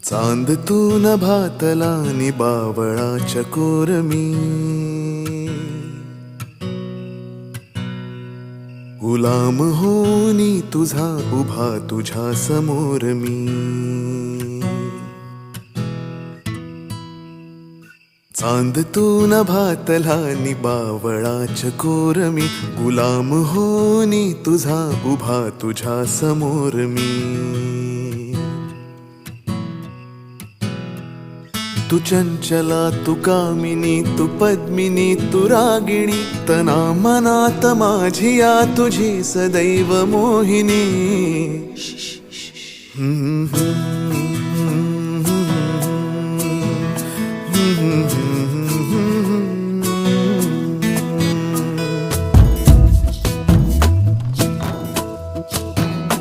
चांद तू नभातला नि बावळाच्या कोरमी, गुलाम होनी तुझा उभा तुझ्या समोर मी. चांद तू नभातला नि बावळाच्या कोरमी, गुलाम होनी तुझा उभा तुझ्या समोर मी. तू चंचला तू कामिनी तू पद्मिनी तू रागिणी, तना मनात माझिया तुझी सदैव मोहिनी.